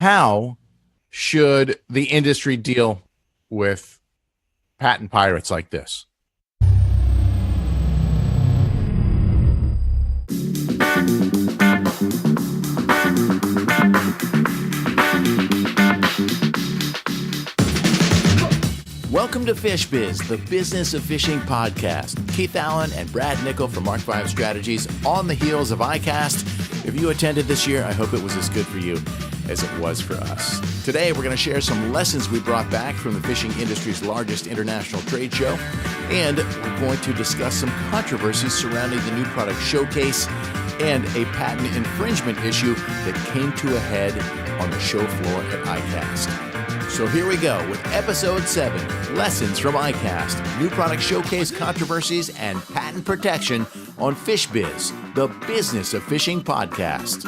How should the industry deal with patent pirates like this? Welcome to Fish Biz, the business of fishing podcast. Keith Allen and Brad Nickel from Mark 5 Strategies on the heels of ICAST. If you attended this year, I hope it was as good for you as it was for us. Today, we're going to share some lessons we brought back from the fishing industry's largest international trade show, and we're going to discuss some controversies surrounding the new product showcase and a patent infringement issue that came to a head on the show floor at ICAST. So here we go with episode 7, Lessons from ICAST, New Product Showcase Controversies and Patent Protection on Fish Biz, the business of fishing podcast.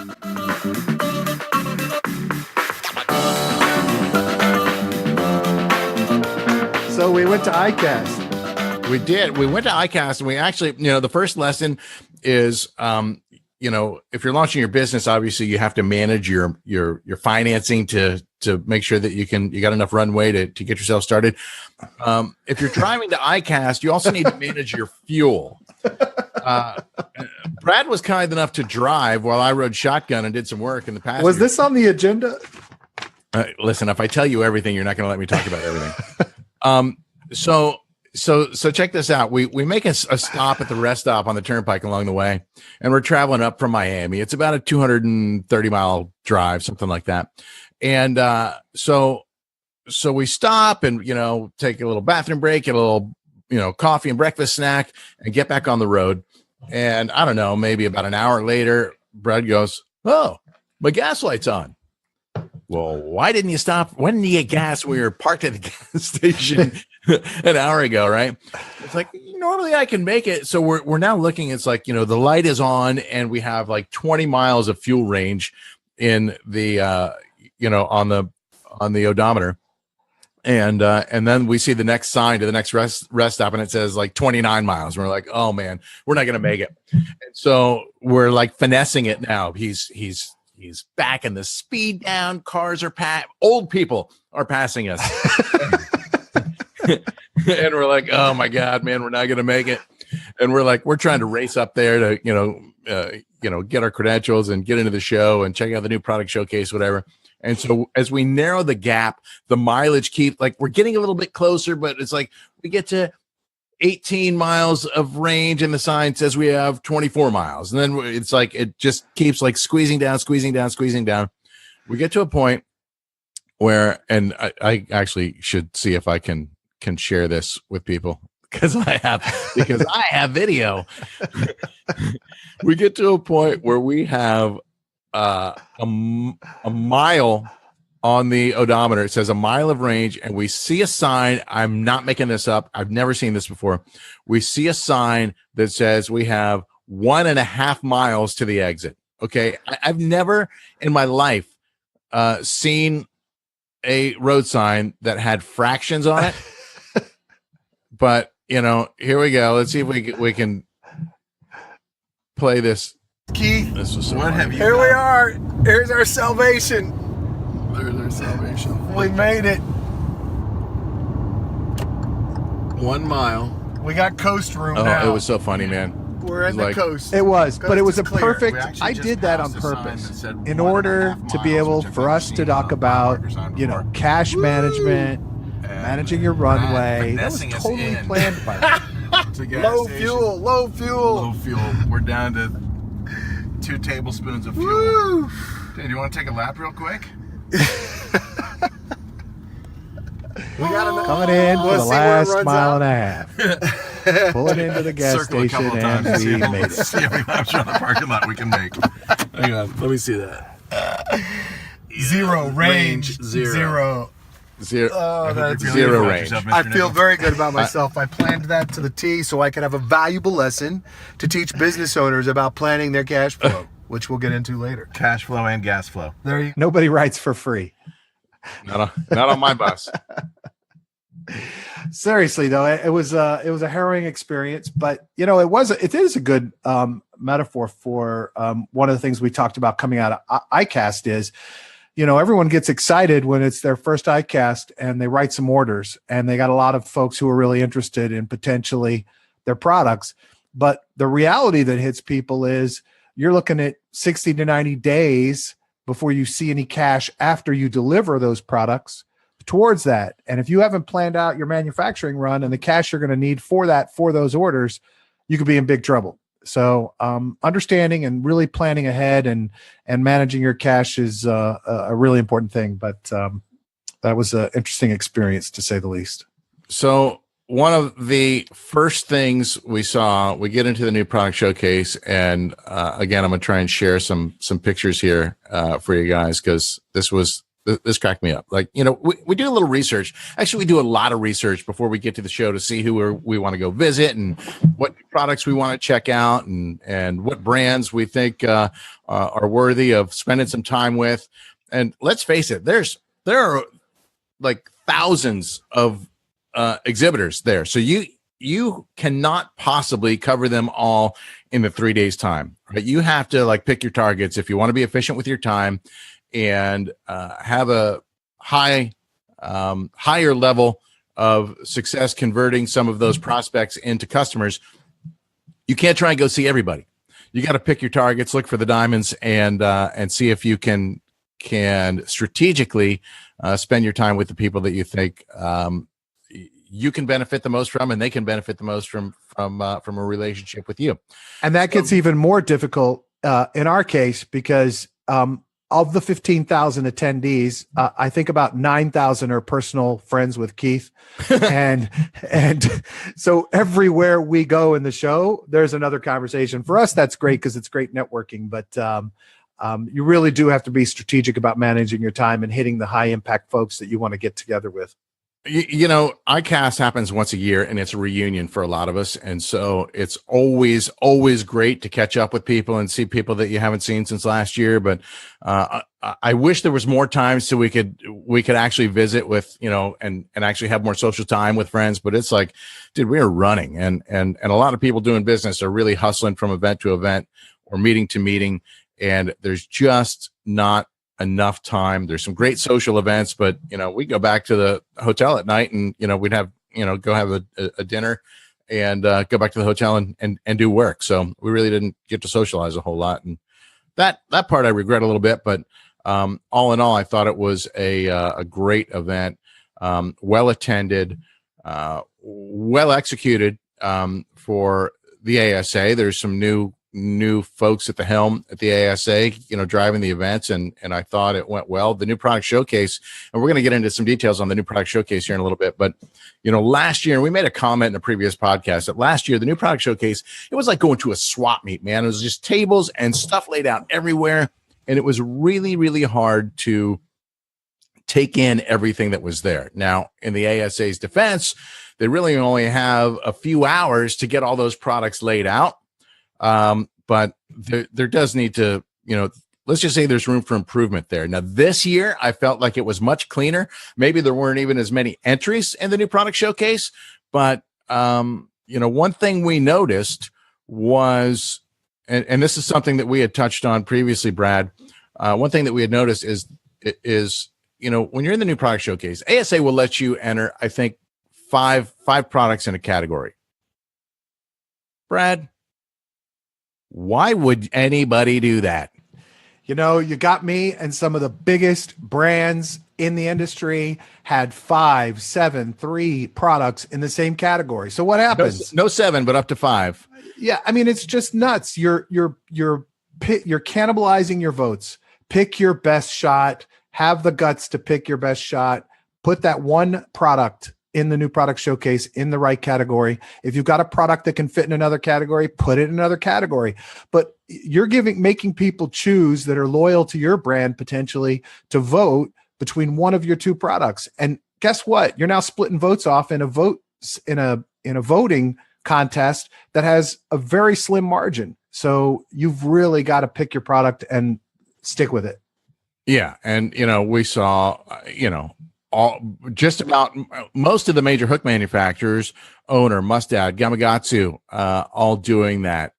So we went to ICAST. We did. We went to ICAST, and we actually, the first lesson is, if you're launching your business, obviously you have to manage your financing to make sure that you got enough runway to get yourself started. If you're driving to ICAST, you also need to manage your fuel. Brad was kind enough to drive while I rode shotgun and did some work in the past. Was this on the agenda? Listen, if I tell you everything, you're not going to let me talk about everything. So check this out. We make a stop at the rest stop on the turnpike along the way, and we're traveling up from Miami. It's about a 230-mile drive, something like that. And so we stop and take a little bathroom break, get a little coffee and breakfast snack, and get back on the road. And I don't know, maybe about an hour later, Brad goes, "Oh, my gas light's on." Well, why didn't you stop? When didn't you get gas? We were parked at the gas station an hour ago, right? It's like, normally I can make it. So we're now looking, it's like, the light is on and we have like 20 miles of fuel range in the, on the odometer. And then we see the next sign to the next rest stop and it says like 29 miles. And we're like, oh man, we're not going to make it. And so we're like finessing it now. He's backing the speed down. Cars are old people are passing us. And we're like, oh my God, man, we're not going to make it. And we're trying to race up there to, get our credentials and get into the show and check out the new product showcase, whatever. And so as we narrow the gap, the mileage we're getting a little bit closer, but it's like we get to 18 miles of range and the sign says we have 24 miles. And then it's like, it just keeps like squeezing down. We get to a point where, and I actually should see if I can share this with people because I have video. We get to a point where we have a mile on the odometer. It says a mile of range, and we see a sign. I'm not making this up. I've never seen this before. We see a sign that says we have 1.5 miles to the exit. Okay. I've never in my life seen a road sign that had fractions on it. But, here we go. Let's see if we can play this. Keith, this was so what funny. have you Here done? We are. Here's our salvation. There's our salvation. We made it. 1 mile. We got coast room now. It was so funny, man. We're in the coast. It was, coast but it was a clear. perfect. I did that on purpose in order to be able for us to talk about, cash management, managing your runway. That was totally planned by us. Low fuel. We're down to 2 tablespoons of fuel. Woo. Hey, do you want to take a lap real quick? We got coming in for the last mile and a half. Pulling into the gas station, and we made it. See how many laps around the parking lot we can make. Hang on, let me see that. Zero range. Zero. Oh, that's zero range. I feel very good about myself. I planned that to the T so I could have a valuable lesson to teach business owners about planning their cash flow, which we'll get into later. Cash flow and gas flow. There you go. Nobody writes for free. Not on my bus. Seriously though, it was a harrowing experience, but it is a good metaphor for one of the things we talked about coming out of ICAST is, everyone gets excited when it's their first ICAST and they write some orders, and they got a lot of folks who are really interested in potentially their products. But the reality that hits people is you're looking at 60 to 90 days before you see any cash after you deliver those products towards that. And if you haven't planned out your manufacturing run and the cash you're going to need for those orders, you could be in big trouble. So understanding and really planning ahead and managing your cash is a really important thing. But that was an interesting experience, to say the least. So one of the first things we saw, we get into the new product showcase, and again, I'm going to try and share some pictures here for you guys, because this cracked me up. Like, we do a little research. Actually, we do a lot of research before we get to the show to see who we want to go visit and what products we want to check out and what brands we think are worthy of spending some time with. And let's face it, there are like thousands of exhibitors there. So you cannot possibly cover them all in the 3 days time, right? You have to like pick your targets if you want to be efficient with your time and have a higher level of success converting some of those prospects into customers. You can't try and go see everybody. You got to pick your targets, look for the diamonds, and see if you can strategically spend your time with the people that you think you can benefit the most from, and they can benefit the most from a relationship with you. And that gets even more difficult in our case, because of the 15,000 attendees, I think about 9,000 are personal friends with Keith. and so everywhere we go in the show, there's another conversation. For us, that's great because it's great networking. But you really do have to be strategic about managing your time and hitting the high impact folks that you want to get together with. ICAST happens once a year, and it's a reunion for a lot of us. And so it's always great to catch up with people and see people that you haven't seen since last year. But I wish there was more time so we could actually visit with, and actually have more social time with friends. But it's like, dude, we are running, and a lot of people doing business are really hustling from event to event or meeting to meeting. And there's just not enough time. There's some great social events, but we go back to the hotel at night and we'd have go have a dinner and go back to the hotel and do work. So we really didn't get to socialize a whole lot, and that part I regret a little bit. But all in all, I thought it was a great event, well attended, well executed for the ASA. There's some new folks at the helm at the ASA, driving the events, and I thought it went well. The new product showcase, and we're going to get into some details on the new product showcase here in a little bit, but last year, and we made a comment in a previous podcast that last year, the new product showcase, it was like going to a swap meet, man. It was just tables and stuff laid out everywhere, and it was really, really hard to take in everything that was there. Now, in the ASA's defense, they really only have a few hours to get all those products laid out. But there does need to, let's just say there's room for improvement there. Now, this year, I felt like it was much cleaner. Maybe there weren't even as many entries in the new product showcase. But, one thing we noticed was, and this is something that we had touched on previously, Brad. One thing that we had noticed is, when you're in the new product showcase, ASA will let you enter, I think, five products in a category. Brad, why would anybody do that? You got me, and some of the biggest brands in the industry had 5, 7, 3 products in the same category. So what happens? No 7, but up to 5. Yeah, I mean, it's just nuts. You're cannibalizing your votes. Pick your best shot. Have the guts to pick your best shot. Put that one product in the new product showcase in the right category. If you've got a product that can fit in another category, put it in another category. But you're making people choose that are loyal to your brand potentially to vote between one of your 2 products. And guess what? You're now splitting votes off in a voting contest that has a very slim margin. So you've really got to pick your product and stick with it. Yeah, and we saw just about most of the major hook manufacturers, Owner, Mustad, Gamakatsu, all doing that.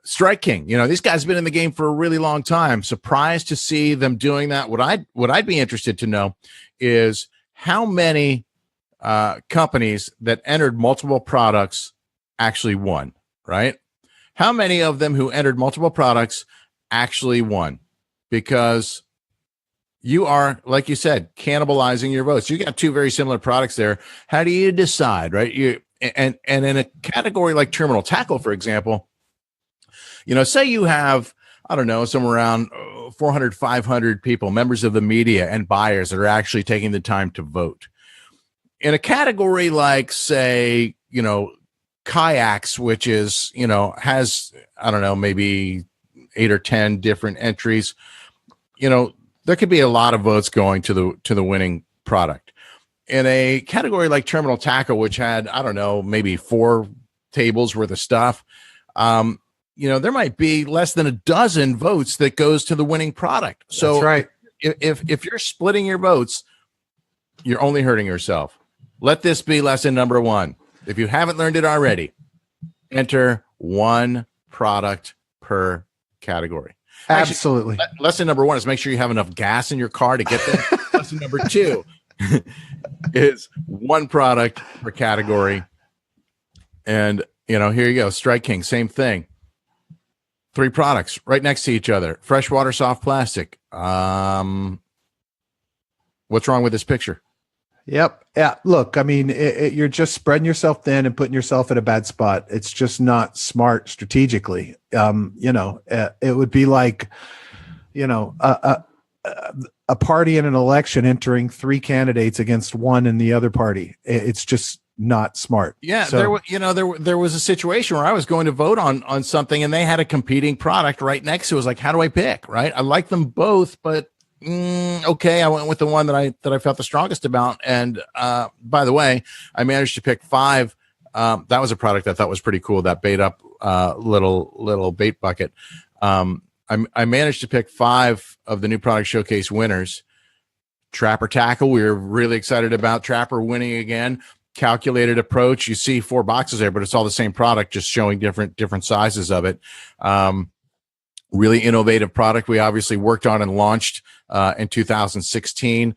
Strike King, these guys have been in the game for a really long time. Surprised to see them doing that. What I'd be interested to know is how many companies that entered multiple products actually won, right? How many of them who entered multiple products actually won? Because you are, like you said, cannibalizing your votes. You got two very similar products there. How do you decide, right? And in a category like terminal tackle, for example, say you have, I don't know, somewhere around 400, 500 people, members of the media and buyers that are actually taking the time to vote. In a category like, say, kayaks, which is, has, I don't know, maybe 8 or 10 different entries, there could be a lot of votes going to the winning product. In a category like terminal tackle, which had, I don't know, maybe 4 tables worth of stuff, there might be less than a dozen votes that goes to the winning product. So that's right. If you're splitting your votes, you're only hurting yourself. Let this be lesson number 1. If you haven't learned it already, enter one product per category. Absolutely. Actually, lesson number 1 is make sure you have enough gas in your car to get there. Lesson number 2 is one product per category. And, here you go. Strike King, same thing. 3 products right next to each other. Freshwater soft plastic. What's wrong with this picture? Yep. Yeah. Look, I mean, you're just spreading yourself thin and putting yourself in a bad spot. It's just not smart strategically. It would be like, a party in an election entering 3 candidates against one in the other party. It's just not smart. Yeah. So, there was a situation where I was going to vote on something and they had a competing product right next to it. I was like, how do I pick? Right. I like them both, but okay, I went with the one that I felt the strongest about. And by the way, I managed to pick 5. That was a product I thought was pretty cool. That bait up little bait bucket. I managed to pick 5 of the new product showcase winners. Trapper Tackle, we were really excited about Trapper winning again. Calculated approach. You see 4 boxes there, but it's all the same product, just showing different sizes of it. Really innovative product. We obviously worked on and launched in 2016.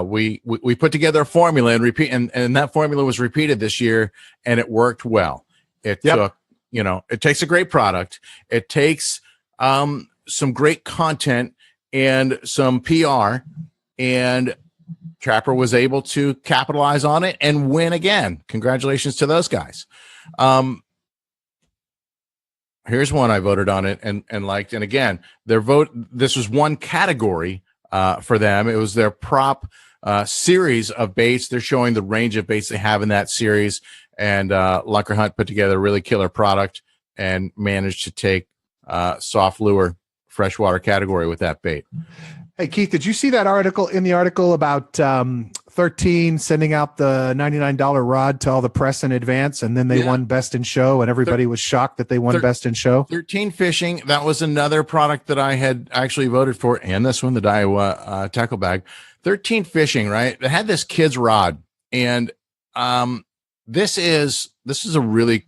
We put together a formula and that formula was repeated this year, and it worked well. It took, it takes a great product. It takes some great content and some PR, and Trapper was able to capitalize on it and win again. Congratulations to those guys. Here's one I voted on it and liked. And again, this was one category for them. It was their prop series of baits. They're showing the range of baits they have in that series. And Lunker Hunt put together a really killer product and managed to take soft lure freshwater category with that bait. Hey, Keith, did you see that article about 13 sending out the $99 rod to all the press in advance, and then they won Best in Show, and everybody was shocked that they won Best in Show? 13 Fishing, that was another product that I had actually voted for, and this one, the Daiwa tackle bag. 13 Fishing, right? It had this kid's rod, and this is a really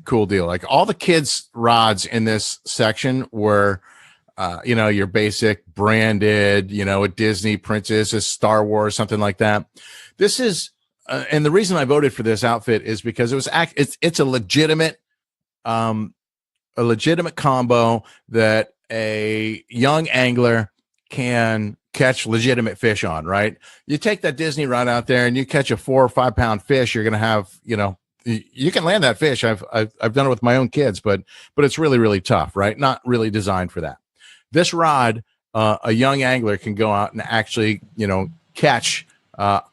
cool deal. Like, all the kids' rods in this section were your basic branded, a Disney princess, a Star Wars, something like that. This is, and the reason I voted for this outfit is because it's a legitimate combo that a young angler can catch legitimate fish on, right? You take that Disney rod out there and you catch a 4 or 5 pound fish, you're going to have, you can land that fish. I've done it with my own kids, but it's really, really tough, right? Not really designed for that. This rod, a young angler can go out and actually, catch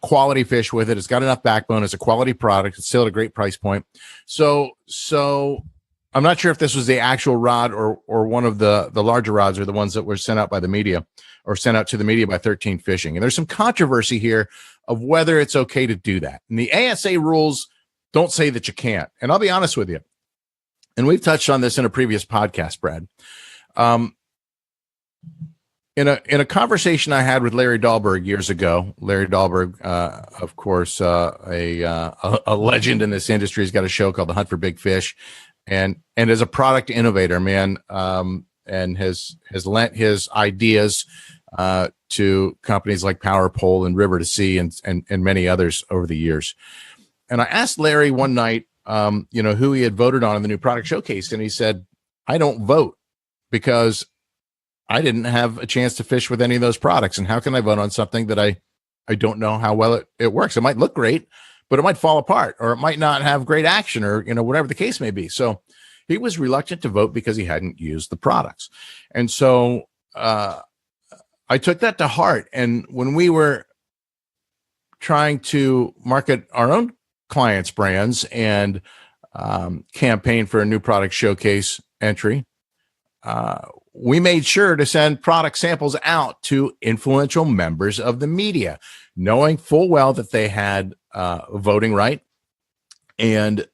quality fish with it. It's got enough backbone. It's a quality product. It's still at a great price point. So I'm not sure if this was the actual rod or one of the larger rods, or the ones that were sent out by the media, or sent out to the media by 13 Fishing. And there's some controversy here of whether it's okay to do that. And the ASA rules don't say that you can't. And I'll be honest with you. And we've touched on this in a previous podcast, Brad. In a conversation I had with Larry Dahlberg years ago, Larry Dahlberg, of course, a legend in this industry, has got a show called The Hunt for Big Fish, and as a product innovator, man, and has lent his ideas to companies like PowerPole and River to Sea and many others over the years. And I asked Larry one night, who he had voted on in the new product showcase, and he said, "I don't vote because I didn't have a chance to fish with any of those products, and how can I vote on something that I don't know how well it works? It might look great, but it might fall apart, or it might not have great action, or whatever the case may be." So he was reluctant to vote because he hadn't used the products. And so I took that to heart. And when we were trying to market our own clients' brands and campaign for a new product showcase entry, we made sure to send product samples out to influential members of the media, knowing full well that they had voting right, and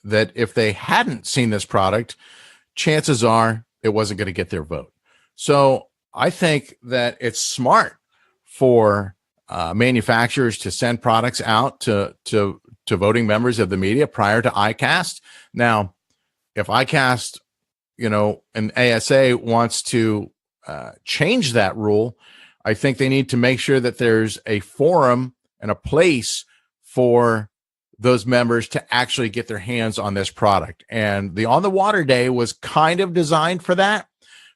that if they hadn't seen this product, chances are it wasn't going to get their vote. So I think that it's smart for manufacturers to send products out to voting members of the media prior to ICAST. Now, if ICAST, and ASA wants to change that rule, I think they need to make sure that there's a forum and a place for those members to actually get their hands on this product. And the On the Water Day was kind of designed for that.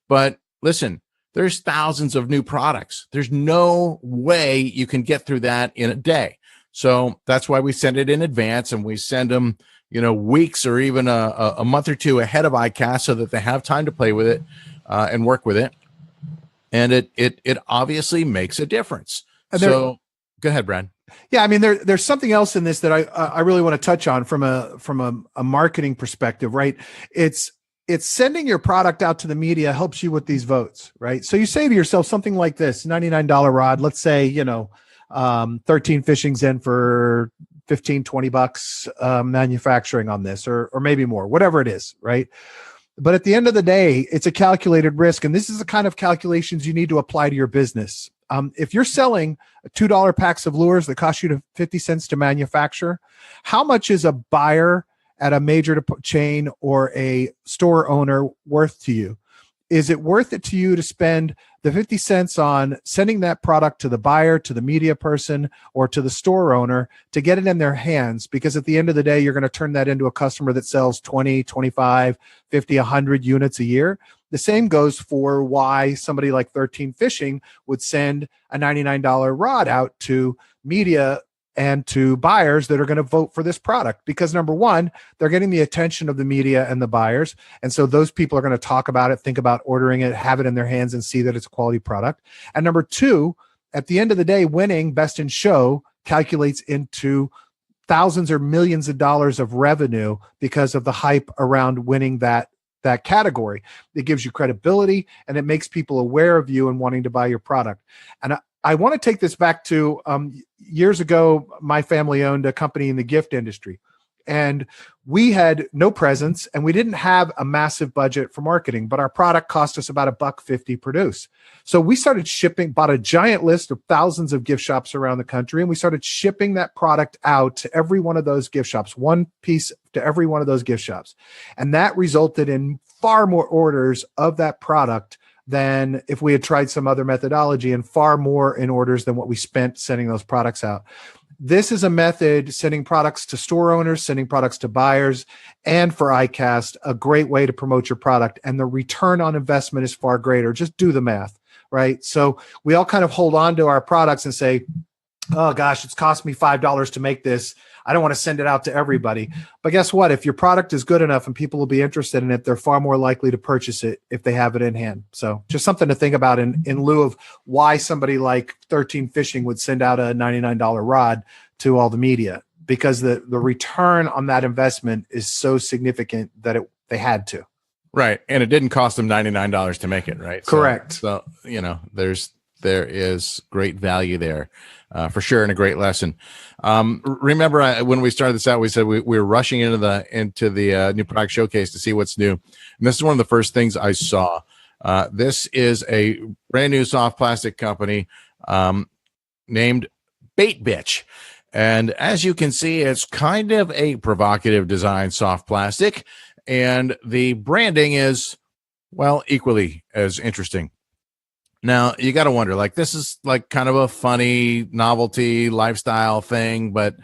But listen, there's thousands of new products. There's no way you can get through that in a day. So that's why we send it in advance, and we send them, weeks or even a month or two ahead of ICAST so that they have time to play with it and work with it. And it obviously makes a difference. So go ahead, Brad. Yeah, I mean, there's something else in this that I really want to touch on from a marketing perspective, right? It's sending your product out to the media helps you with these votes, right? So you say to yourself something like this: $99 rod. Let's say 13 Fishing's in for $15-20 manufacturing on this, or maybe more, whatever it is, right? But at the end of the day, it's a calculated risk, and this is the kind of calculations you need to apply to your business. If you're selling $2 packs of lures that cost you 50 cents to manufacture, how much is a buyer at a major chain or a store owner worth to you? Is it worth it to you to spend the 50 cents on sending that product to the buyer, to the media person, or to the store owner to get it in their hands? Because at the end of the day, you're going to turn that into a customer that sells 20, 25, 50, 100 units a year. The same goes for why somebody like 13 Fishing would send a $99 rod out to media and to buyers that are going to vote for this product, because number one, they're getting the attention of the media and the buyers. And so those people are going to talk about it, think about ordering it, have it in their hands, and see that it's a quality product. And number two, at the end of the day, winning Best in Show calculates into thousands or millions of dollars of revenue because of the hype around winning that category. It gives you credibility, and it makes people aware of you and wanting to buy your product. And I want to take this back to years ago. My family owned a company in the gift industry, and we had no presence, and we didn't have a massive budget for marketing, but our product cost us about $1.50 produce. So we started shipping, bought a giant list of thousands of gift shops around the country, and we started shipping that product out to every one of those gift shops, one piece to every one of those gift shops. And that resulted in far more orders of that product than if we had tried some other methodology, and far more in orders than what we spent sending those products out. This is a method, sending products to store owners, sending products to buyers, and for ICAST, a great way to promote your product. And the return on investment is far greater. Just do the math, right? So we all kind of hold on to our products and say, oh gosh, it's cost me $5 to make this. I don't want to send it out to everybody. But guess what? If your product is good enough and people will be interested in it, they're far more likely to purchase it if they have it in hand. So just something to think about in lieu of why somebody like 13 Fishing would send out a $99 rod to all the media, because the return on that investment is so significant that they had to. Right. And it didn't cost them $99 to make it, right? Correct. So there is great value there. For sure, and a great lesson. Remember when we started this out, we said we were rushing into the new product showcase to see what's new, and this is one of the first things I saw. This is a brand new soft plastic company named Bait Bitch, and as you can see, it's kind of a provocative design soft plastic, and the branding is, well, equally as interesting. Now you got to wonder, like, this is like kind of a funny novelty lifestyle thing, but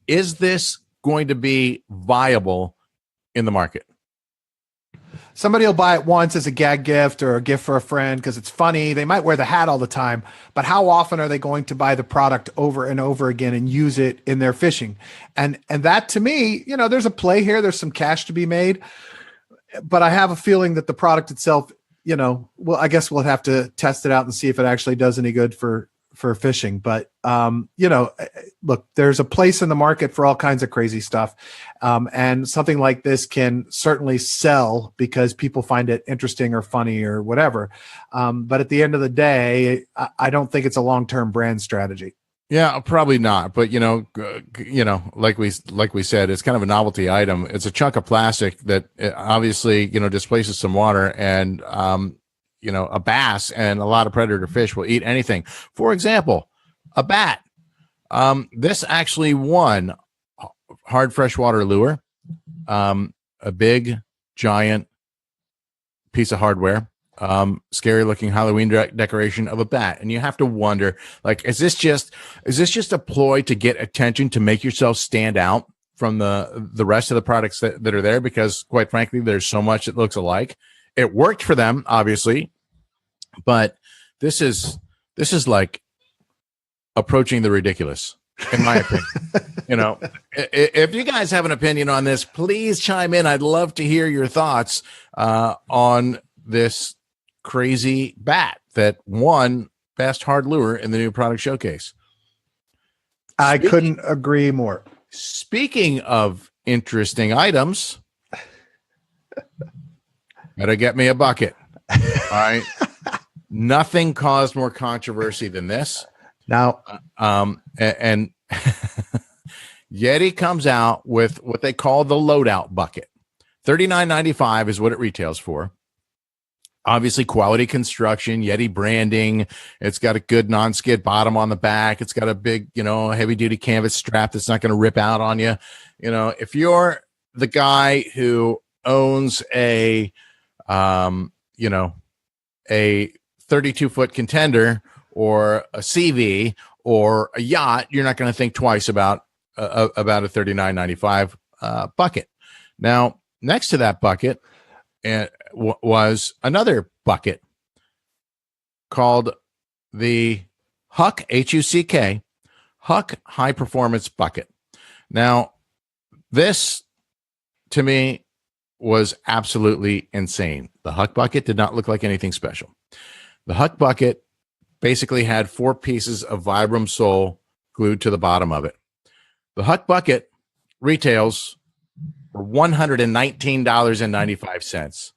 is this going to be viable in the market? Somebody will buy it once as a gag gift or a gift for a friend because it's funny. They might wear the hat all the time, but how often are they going to buy the product over and over again and use it in their fishing? And that, to me, you know, there's a play here. There's some cash to be made, but I have a feeling that the product itself, you know, well, I guess we'll have to test it out and see if it actually does any good for fishing. But, you know, look, there's a place in the market for all kinds of crazy stuff. And something like this can certainly sell because people find it interesting or funny or whatever. But at the end of the day, I don't think it's a long-term brand strategy. Yeah, probably not. But like we said, it's kind of a novelty item. It's a chunk of plastic that obviously, displaces some water, and a bass and a lot of predator fish will eat anything. For example, a bat. This actually won hard freshwater lure, a big giant piece of hardware. Scary looking Halloween decoration of a bat. And you have to wonder, like, is this just a ploy to get attention, to make yourself stand out from the rest of the products that are there? Because quite frankly, there's so much that looks alike. It worked for them, obviously, but this is like approaching the ridiculous, in my opinion. If you guys have an opinion on this, please chime in. I'd love to hear your thoughts on this crazy bat that won best hard lure in the new product showcase. I couldn't agree more. Speaking of interesting items, better get me a bucket. All right. Nothing caused more controversy than this. Now, and Yeti comes out with what they call the loadout bucket. $39.95 is what it retails for. Obviously, quality construction, Yeti branding. It's got a good non-skid bottom on the back. It's got a big, heavy-duty canvas strap that's not going to rip out on you. If you're the guy who owns a 32-foot contender or a CV or a yacht, you're not going to think twice about a $39.95 bucket. Now, next to that bucket was another bucket called the Huck, Huck, Huck High Performance Bucket. Now, this to me was absolutely insane. The Huck bucket did not look like anything special. The Huck bucket basically had 4 pieces of Vibram sole glued to the bottom of it. The Huck bucket retails for $119.95.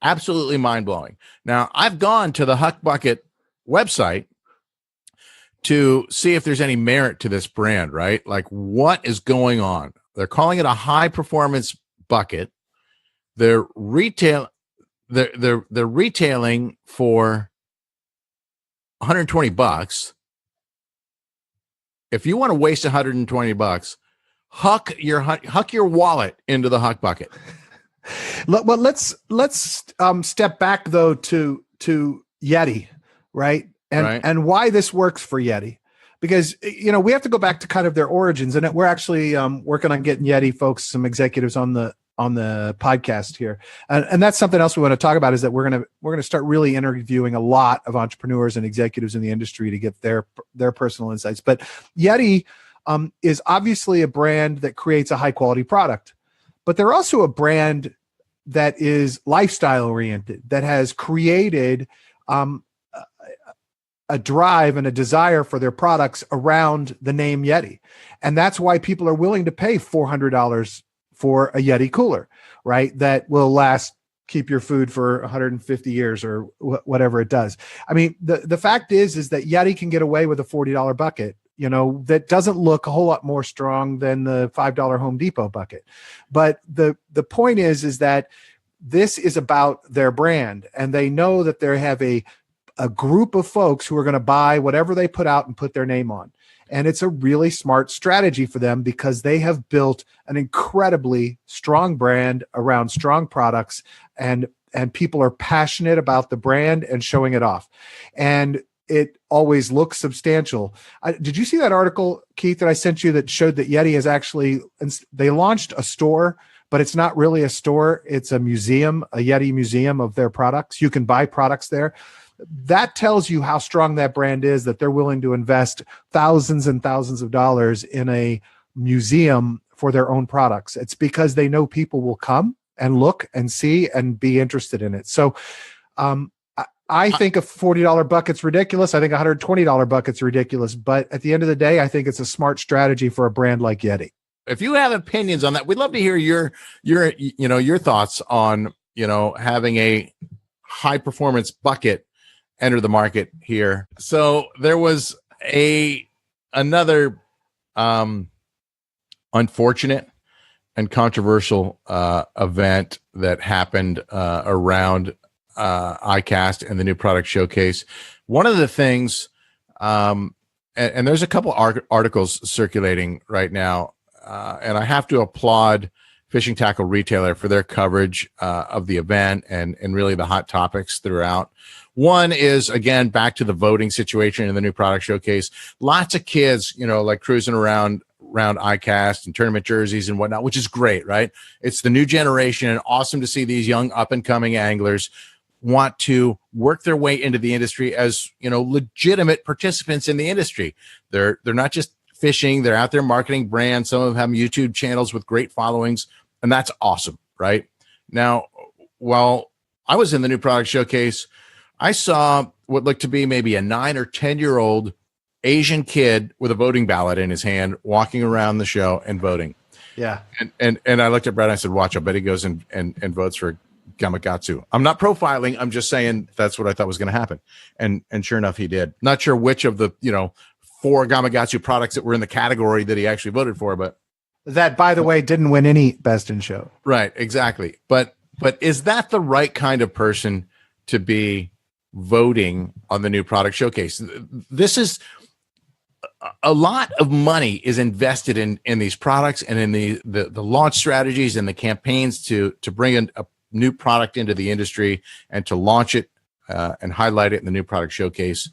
Absolutely mind-blowing. Now, I've gone to the Huck Bucket website to see if there's any merit to this brand, right? Like, what is going on? They're calling it a high-performance bucket. They're retailing for $120. If you want to waste $120, huck your wallet into the Huck bucket. Well, let's step back though to Yeti, right? And why this works for Yeti, because we have to go back to kind of their origins, and we're actually working on getting Yeti folks, some executives on the podcast here, and that's something else we want to talk about, is that we're gonna start really interviewing a lot of entrepreneurs and executives in the industry to get their personal insights. But Yeti is obviously a brand that creates a high quality product, but they're also a brand that is lifestyle oriented, that has created a drive and a desire for their products around the name Yeti. And that's why people are willing to pay $400 for a Yeti cooler, right? That will keep your food for 150 years or whatever it does. I mean, the fact is that Yeti can get away with a $40 bucket, that doesn't look a whole lot more strong than the $5 Home Depot bucket. But the point is that this is about their brand, and they know that they have a a group of folks who are going to buy whatever they put out and put their name on. And it's a really smart strategy for them because they have built an incredibly strong brand around strong products, and people are passionate about the brand and showing it off. And it always looks substantial. Did you see that article, Keith, that I sent you that showed that Yeti has actually, they launched a store, but it's not really a store. It's a museum, a Yeti museum of their products. You can buy products there. That tells you how strong that brand is, that they're willing to invest thousands and thousands of dollars in a museum for their own products. It's because they know people will come and look and see and be interested in it. So I think a $40 bucket's ridiculous. I think a $120 bucket's ridiculous. But at the end of the day, I think it's a smart strategy for a brand like Yeti. If you have opinions on that, we'd love to hear your thoughts on, having a high performance bucket enter the market here. So there was another unfortunate and controversial event that happened around ICAST and the new product showcase. One of the things, and there's a couple articles circulating right now, and I have to applaud Fishing Tackle Retailer for their coverage of the event and really the hot topics throughout. One is, again, back to the voting situation in the new product showcase. Lots of kids, like cruising around ICAST and tournament jerseys and whatnot, which is great, right? It's the new generation, and awesome to see these young up-and-coming anglers want to work their way into the industry as, legitimate participants in the industry. They're not just fishing, they're out there marketing brands. Some of them have YouTube channels with great followings, and that's awesome, right? Now, while I was in the new product showcase, I saw what looked to be maybe a 9 or 10-year-old Asian kid with a voting ballot in his hand walking around the show and voting. Yeah. And I looked at Brad and I said, watch, I bet he goes and votes for Gamakatsu. I'm not profiling. I'm just saying that's what I thought was going to happen. And sure enough, he did. Not sure which of the, 4 Gamakatsu products that were in the category that he actually voted for, but that, by the way, didn't win any Best in Show. Right. Exactly. But is that the right kind of person to be voting on the new product showcase? This is a lot of money is invested in these products and in the launch strategies and the campaigns to bring in a new product into the industry and to launch it and highlight it in the new product showcase.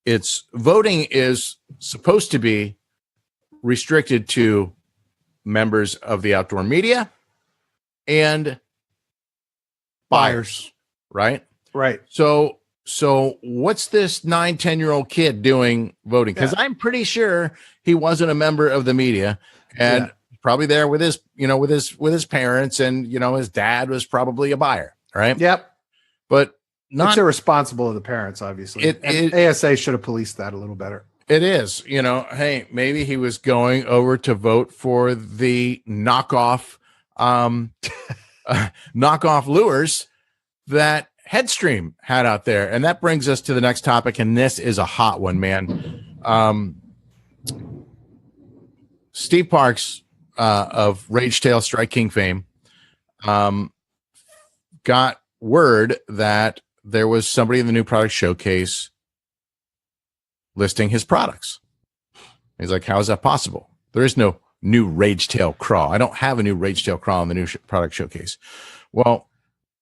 It's voting is supposed to be restricted to members of the outdoor media and buyers, right? Right. So what's this 9, 10-year-old kid doing voting? Because I'm pretty sure he wasn't a member of the media and probably there with his, with his parents, and, his dad was probably a buyer, right? Yep. But it's irresponsible of the parents, obviously. ASA should have policed that a little better. It is, hey, maybe he was going over to vote for the knockoff lures that Headstream had out there. And that brings us to the next topic, and this is a hot one, man. Steve Parks of Rage Tail Strike King fame got word that there was somebody in the new product showcase listing his products. He's like, how is that possible? There is no new Rage Tail Craw. I don't have a new Rage Tail Craw in the new product showcase. Well,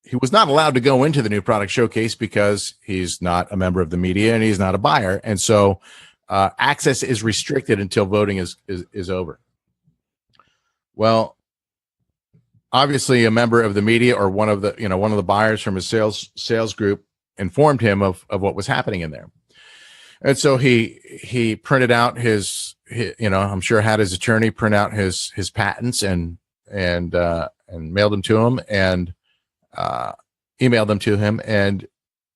he was not allowed to go into the new product showcase because he's not a member of the media and he's not a buyer. And so access is restricted until voting is over. Well, obviously a member of the media or one of the buyers from his sales group informed him of what was happening in there. And so he printed out his I'm sure had his attorney print out his patents and mailed them to him and emailed them to him and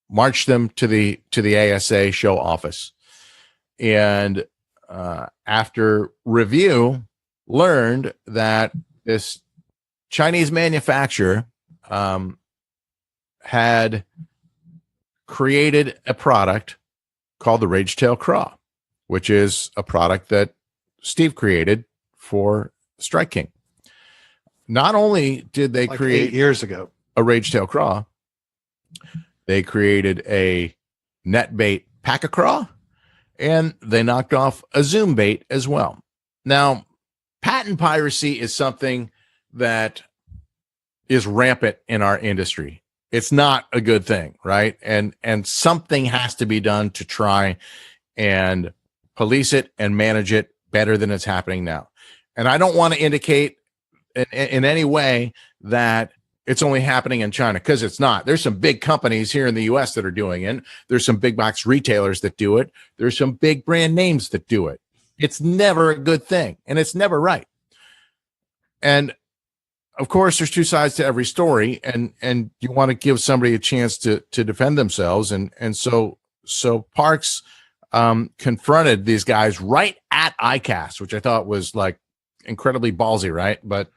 marched them to the ASA show office. And after review, learned that this Chinese manufacturer had created a product called the Rage Tail Craw, which is a product that Steve created for Strike King. Not only did they create 8 years ago a Rage Tail Craw, they created a NetBait Pack-A-Craw, and they knocked off a Zoom bait as well. Now, patent piracy is something that is rampant in our industry. It's not a good thing, right? And something has to be done to try and police it and manage it better than it's happening now. And I don't want to indicate in any way that it's only happening in China, because it's not. There's some big companies here in the US that are doing it. There's some big box retailers that do it. There's some big brand names that do it. It's never a good thing, and it's never right. And of course, there's two sides to every story, and you want to give somebody a chance to defend themselves. And so Parks confronted these guys right at ICAST, which I thought was like incredibly ballsy, right? But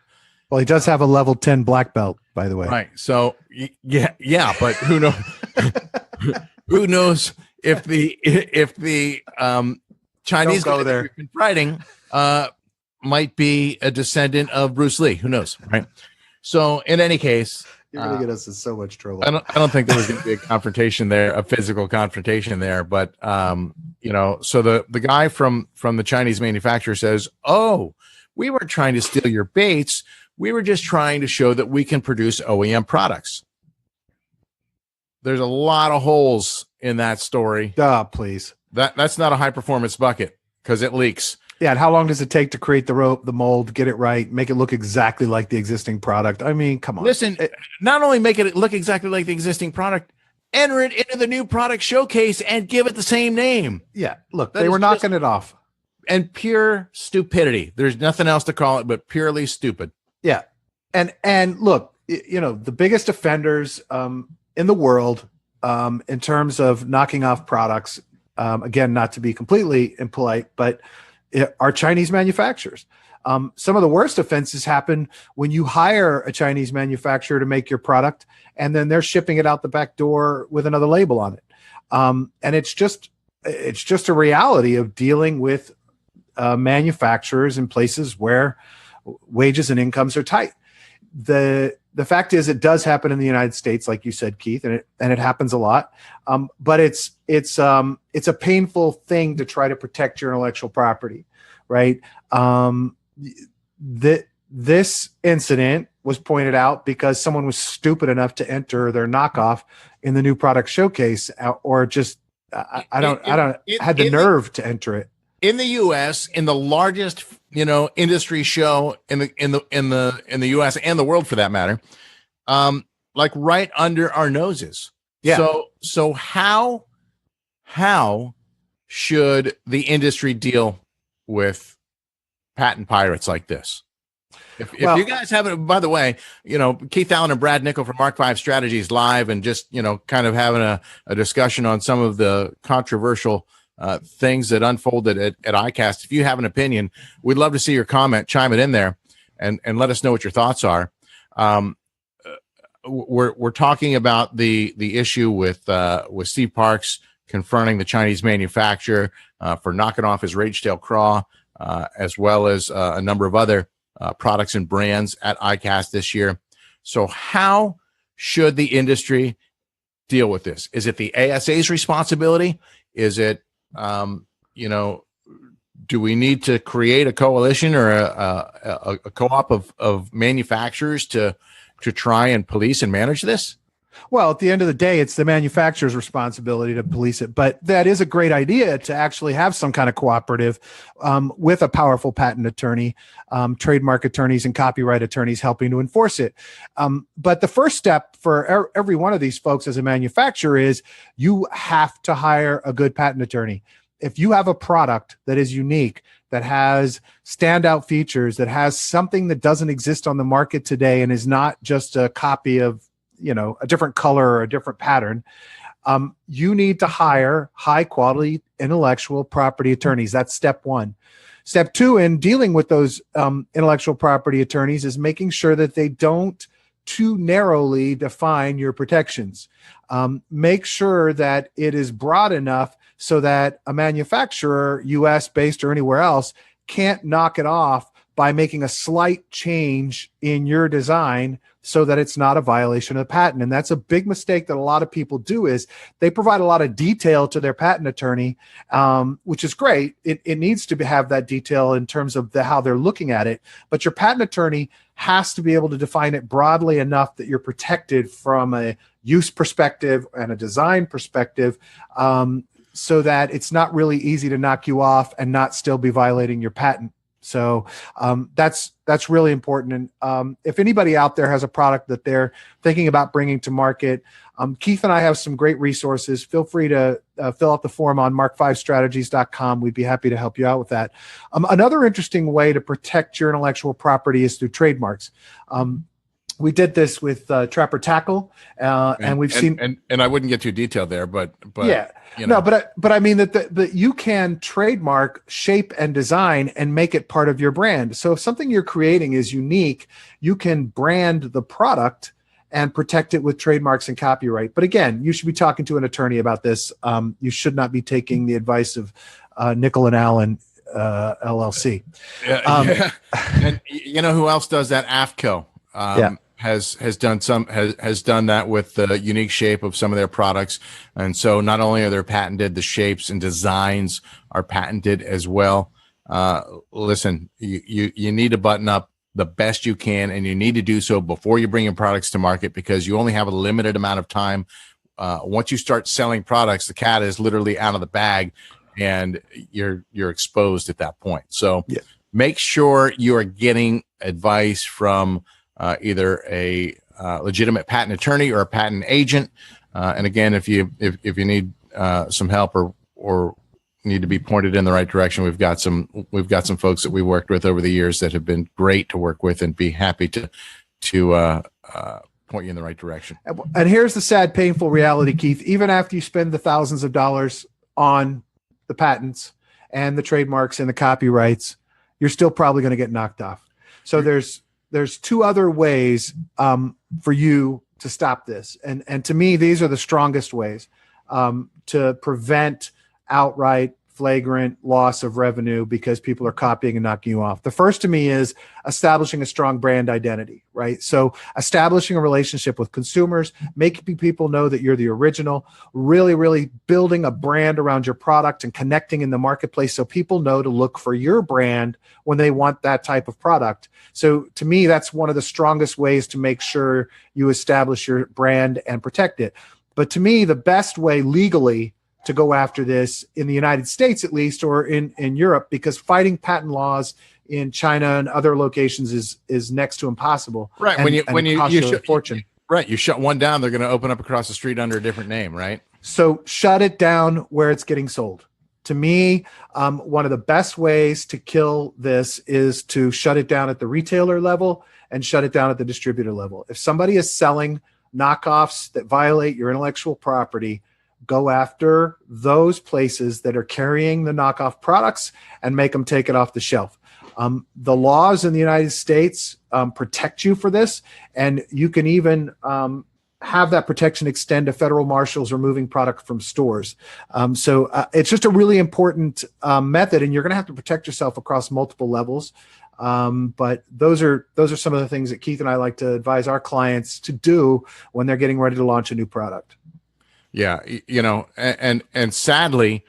well, he does have a level 10 black belt, by the way. Right. So yeah, but who knows? Who knows if the Chinese guy that you've been fighting might be a descendant of Bruce Lee? Who knows? Right. So in any case, you're going to get us in so much trouble. I don't think there was going to be a confrontation there, a physical confrontation there. But so the guy from the Chinese manufacturer says, "Oh, we weren't trying to steal your baits. We were just trying to show that we can produce OEM products." There's a lot of holes in that story. Please. That's not a high performance bucket, because it leaks. Yeah, and how long does it take to create the mold, get it right, make it look exactly like the existing product? I mean, come on. Listen, not only make it look exactly like the existing product, enter it into the new product showcase and give it the same name. Yeah, look, they were knocking it off. And pure stupidity. There's nothing else to call it but purely stupid. Yeah. And look, the biggest offenders in the world in terms of knocking off products, again, not to be completely impolite, but are Chinese manufacturers. Some of the worst offenses happen when you hire a Chinese manufacturer to make your product, and then they're shipping it out the back door with another label on it. And it's just a reality of dealing with manufacturers in places where wages and incomes are tight. The fact is, it does happen in the United States, like you said, Keith, and it happens a lot. But it's a painful thing to try to protect your intellectual property, right? This incident was pointed out because someone was stupid enough to enter their knockoff in the new product showcase, or just had the nerve to enter it in the U.S. in the largest industry show in the U.S. and the world for that matter, like right under our noses. Yeah. So how should the industry deal with patent pirates like this? If you guys haven't, by the way, Keith Allen and Brad Nickel from Mark 5 Strategies live, and just kind of having a discussion on some of the controversial things that unfolded at ICAST. If you have an opinion, we'd love to see your comment. Chime it in there and let us know what your thoughts are. We're talking about the issue with Steve Parks confronting the Chinese manufacturer for knocking off his Ragetail Craw, as well as a number of other products and brands at ICAST this year. So how should the industry deal with this? Is it the ASA's responsibility? Is it do we need to create a coalition or a co-op of manufacturers to try and police and manage this? Well, at the end of the day, it's the manufacturer's responsibility to police it. But that is a great idea, to actually have some kind of cooperative with a powerful patent attorney, trademark attorneys, and copyright attorneys helping to enforce it. But the first step for every one of these folks as a manufacturer is you have to hire a good patent attorney. If you have a product that is unique, that has standout features, that has something that doesn't exist on the market today and is not just a copy of a different color or a different pattern, you need to hire high quality intellectual property attorneys. That's step one. Step two in dealing with those intellectual property attorneys is making sure that they don't too narrowly define your protections. Make sure that it is broad enough so that a manufacturer, US based or anywhere else, can't knock it off by making a slight change in your design so that it's not a violation of the patent. And that's a big mistake that a lot of people do, is they provide a lot of detail to their patent attorney, which is great. It needs to have that detail in terms of how they're looking at it. But your patent attorney has to be able to define it broadly enough that you're protected from a use perspective and a design perspective, so that it's not really easy to knock you off and not still be violating your patent. So that's really important. And if anybody out there has a product that they're thinking about bringing to market, Keith and I have some great resources. Feel free to fill out the form on mark5strategies.com. We'd be happy to help you out with that. Another interesting way to protect your intellectual property is through trademarks. We did this with Trapper Tackle, and we've seen. And I wouldn't get too detailed there, but yeah, you know. No, but I mean that you can trademark shape and design and make it part of your brand. So if something you're creating is unique, you can brand the product and protect it with trademarks and copyright. But again, you should be talking to an attorney about this. You should not be taking the advice of Nickel and Allen LLC. Yeah. And you know who else does that? AFCO. Has done that with the unique shape of some of their products. And so not only are they patented, the shapes and designs are patented as well. Listen, you need to button up the best you can, and you need to do so before you bring your products to market, because you only have a limited amount of time. Once you start selling products, the cat is literally out of the bag, and you're exposed at that point. So make sure you are getting advice from either a legitimate patent attorney or a patent agent. And again, if you need some help or need to be pointed in the right direction, we've got some folks that we worked with over the years that have been great to work with, and be happy to point you in the right direction. And here's the sad, painful reality, Keith. Even after you spend the thousands of dollars on the patents and the trademarks and the copyrights, you're still probably going to get knocked off. So there's two other ways for you to stop this. And to me, these are the strongest ways to prevent outright flagrant loss of revenue because people are copying and knocking you off. The first to me is establishing a strong brand identity, right? So establishing a relationship with consumers, making people know that you're the original, really, really building a brand around your product and connecting in the marketplace so people know to look for your brand when they want that type of product. So to me, that's one of the strongest ways to make sure you establish your brand and protect it. But to me, the best way legally to go after this in the United States, at least, or in Europe, because fighting patent laws in China and other locations is next to impossible. Right. And when you shut fortune. Right. You shut one down, they're going to open up across the street under a different name. Right. So shut it down where it's getting sold. To me, one of the best ways to kill this is to shut it down at the retailer level and shut it down at the distributor level. If somebody is selling knockoffs that violate your intellectual property, go after those places that are carrying the knockoff products and make them take it off the shelf. The laws in the United States protect you for this, and you can even have that protection extend to federal marshals removing product from stores. So it's just a really important method, and you're going to have to protect yourself across multiple levels. But those are some of the things that Keith and I like to advise our clients to do when they're getting ready to launch a new product. Yeah, you know, and sadly,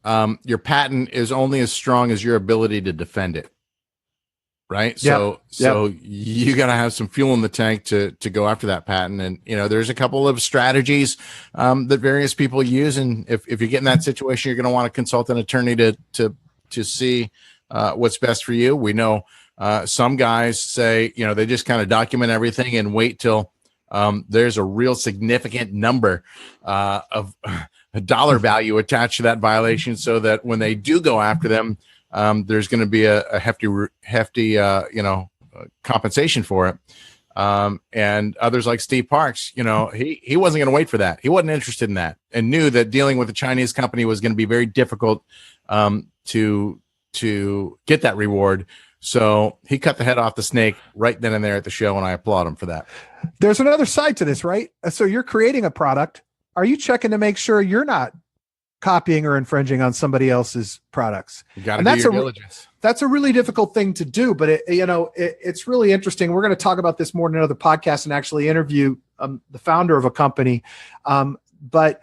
your patent is only as strong as your ability to defend it. Right. So you got to have some fuel in the tank to go after that patent. And, you know, there's a couple of strategies that various people use. And if you get in that situation, you're going to want to consult an attorney to see what's best for you. We know some guys say, you know, they just kind of document everything and wait till there's a real significant number of a dollar value attached to that violation, so that when they do go after them, there's going to be a hefty compensation for it. And others like Steve Parks, you know, he wasn't going to wait for that. He wasn't interested in that, and knew that dealing with a Chinese company was going to be very difficult to get that reward. So he cut the head off the snake right then and there at the show, and I applaud him for that. There's another side to this, right? So you're creating a product. Are you checking to make sure you're not copying or infringing on somebody else's products. You got to do your diligence. That's a really difficult thing to do, but it's really interesting. We're going to talk about this more in another podcast and actually interview the founder of a company. But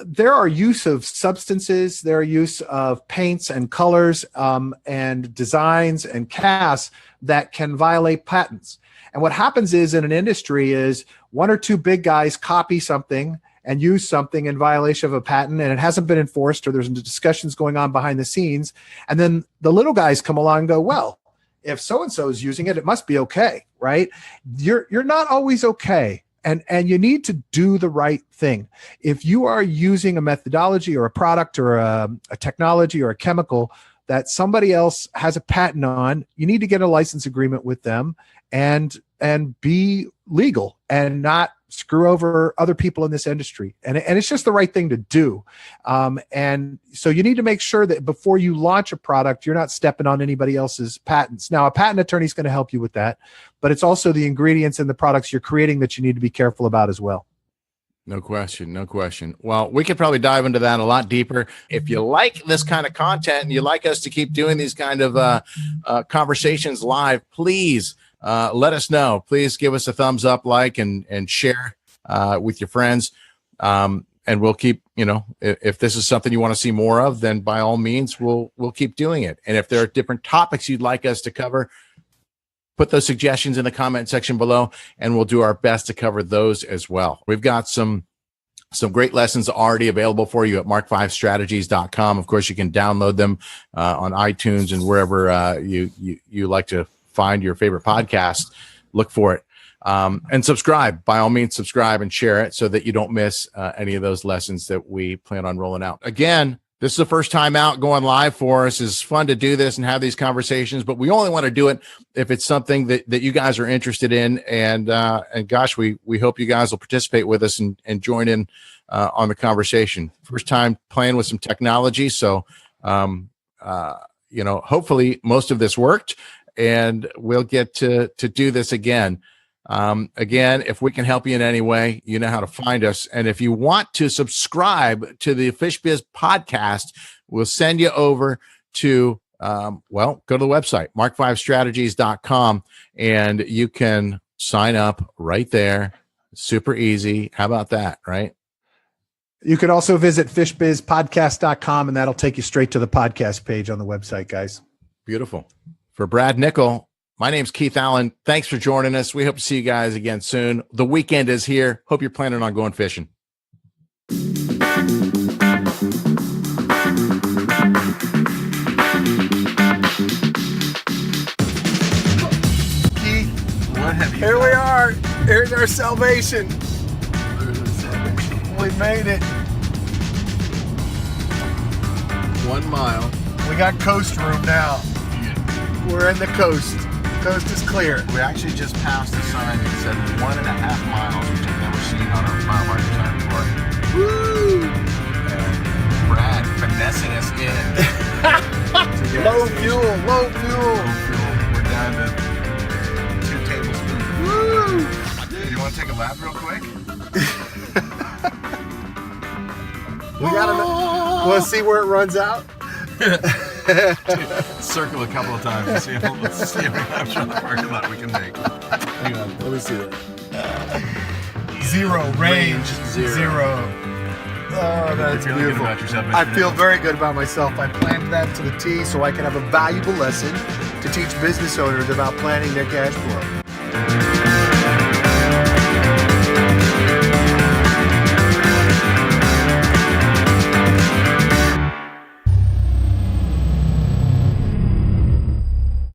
there are use of substances, there are use of paints and colors and designs and casts that can violate patents. And what happens is in an industry is one or two big guys copy something and use something in violation of a patent, and it hasn't been enforced, or there's discussions going on behind the scenes. And then the little guys come along and go, well, if so-and-so is using it, it must be okay, right? You're not always okay. And you need to do the right thing. If you are using a methodology or a product or a technology or a chemical that somebody else has a patent on, you need to get a license agreement with them and be legal and not screw over other people in this industry. And it's just the right thing to do. And so you need to make sure that before you launch a product, you're not stepping on anybody else's patents. Now, a patent attorney is going to help you with that, but it's also the ingredients in the products you're creating that you need to be careful about as well. No question. No question. Well, we could probably dive into that a lot deeper. If you like this kind of content and you like us to keep doing these kind of conversations live, please let us know. Please give us a thumbs up, like, and share with your friends. And we'll keep, if this is something you want to see more of, then by all means, we'll keep doing it. And if there are different topics you'd like us to cover, put those suggestions in the comment section below, and we'll do our best to cover those as well. We've got some great lessons already available for you at mark5strategies.com. Of course, you can download them on iTunes and wherever you like to find your favorite podcast. Look for it. And subscribe. By all means, subscribe and share it so that you don't miss any of those lessons that we plan on rolling out. Again, this is the first time out going live for us. It's fun to do this and have these conversations, but we only want to do it if it's something that you guys are interested in. And gosh, we hope you guys will participate with us and join in on the conversation. First time playing with some technology. So, hopefully most of this worked and we'll get to do this again. Again, if we can help you in any way, you know how to find us. And if you want to subscribe to the FishBiz podcast, we'll send you over to, go to the website, mark5strategies.com, and you can sign up right there. Super easy. How about that, right? You can also visit fishbizpodcast.com, and that'll take you straight to the podcast page on the website, guys. Beautiful. For Brad Nickel, my name's Keith Allen. Thanks for joining us. We hope to see you guys again soon. The weekend is here. Hope you're planning on going fishing. Keith, what have you here we are. Here's our salvation. We made it. 1 mile. We got coast room now. We're in the coast. Coast is clear. We actually just passed a sign that said 1.5 miles, which I've never seen on a mile marker sign before. Woo! And Brad finessing us in. Low fuel. We're down to 2 tablespoons. Woo! You want to take a lap real quick? We gotta. Want to see where it runs out? Circle a couple of times and see how many laps around the parking lot we can make. Hang on, let me see that. Zero range. Zero. Oh, that's You're feeling good beautiful. about yourself, Mr. I feel Nickel? very good about myself. I planned that to the T so I can have a valuable lesson to teach business owners about planning their cash flow.